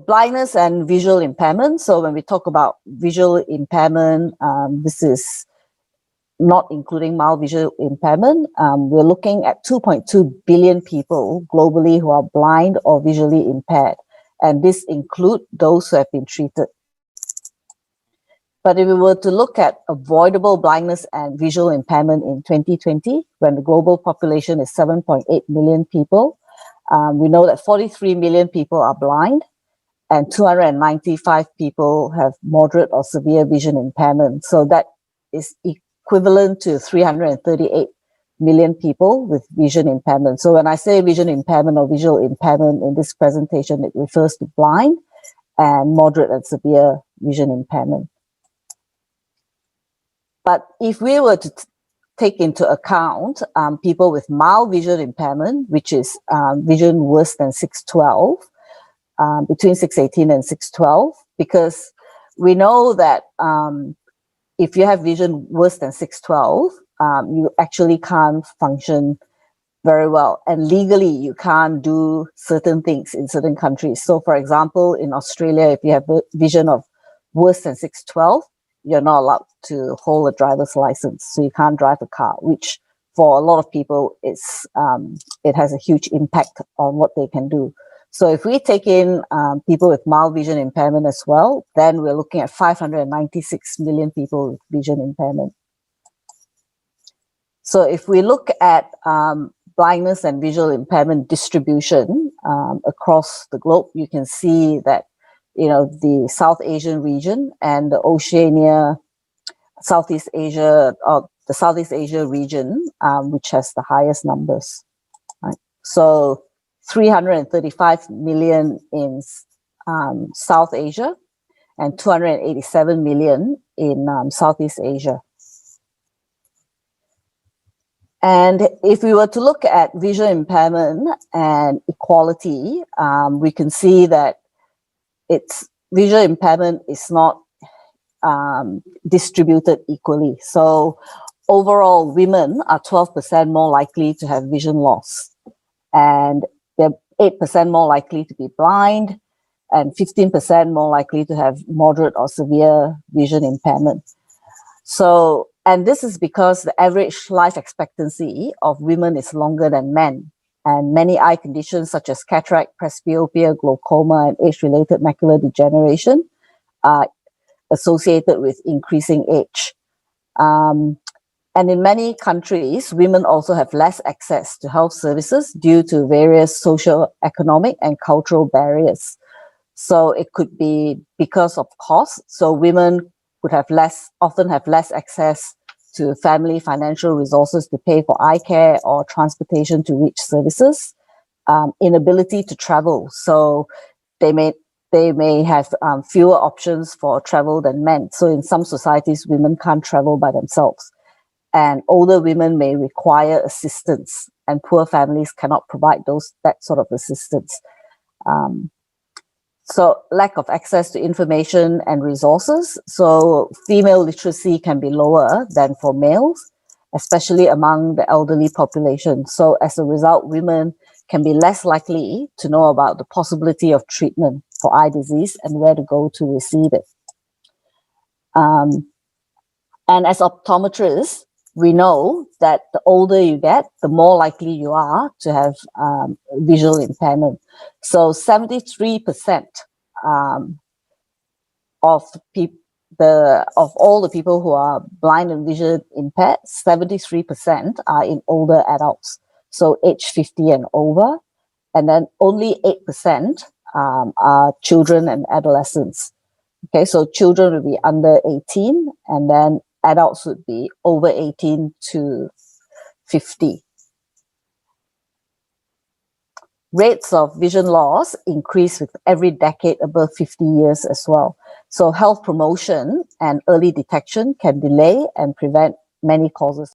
blindness and visual impairment. So when we talk about visual impairment, this is not including mild visual impairment. We're looking at 2.2 billion people globally who are blind or visually impaired. And this includes those who have been treated. But if we were to look at avoidable blindness and visual impairment in 2020, when the global population is 7.8 million people, we know that 43 million people are blind and 295 people have moderate or severe vision impairment. So that is equivalent to 338 million people with vision impairment. So when I say vision impairment or visual impairment in this presentation, it refers to blind and moderate and severe vision impairment. But if we were to take into account people with mild visual impairment, which is vision worse than 612, between 618 and 612, because we know that if you have vision worse than 612, you actually can't function very well. And legally, you can't do certain things in certain countries. So for example, in Australia, if you have vision of worse than 612, you're not allowed to hold a driver's license. So you can't drive a car, which for a lot of people, it has a huge impact on what they can do. So if we take in people with mild vision impairment as well, then we're looking at 596 million people with vision impairment. So if we look at blindness and visual impairment distribution across the globe, you can see that, you know, the South Asian region and the Oceania, Southeast Asia, or the Southeast Asia region, which has the highest numbers, right? So 335 million in South Asia and 287 million in Southeast Asia. And if we were to look at visual impairment and equality, we can see that visual impairment is not distributed equally. So overall, women are 12% more likely to have vision loss, and they're 8% more likely to be blind, and 15% more likely to have moderate or severe vision impairment. So, and this is because the average life expectancy of women is longer than men. And many eye conditions such as cataract, presbyopia, glaucoma, and age-related macular degeneration are associated with increasing age. And in many countries, women also have less access to health services due to various social, economic, and cultural barriers. So it could be because of cost. So women would often have less access to family financial resources to pay for eye care or transportation to reach services, inability to travel. So they may have fewer options for travel than men. So in some societies, women can't travel by themselves. And older women may require assistance, and poor families cannot provide that sort of assistance. So lack of access to information and resources. So female literacy can be lower than for males, especially among the elderly population. So as a result, women can be less likely to know about the possibility of treatment for eye disease and where to go to receive it. And as optometrists, we know that the older you get, the more likely you are to have visual impairment. So 73% of all the people who are blind and vision impaired, 73% are in older adults, so age 50 and over, and then only 8% are children and adolescents. Okay, so children will be under 18, and then adults would be over 18 to 50. Rates of vision loss increase with every decade above 50 years as well. So health promotion and early detection can delay and prevent many causes.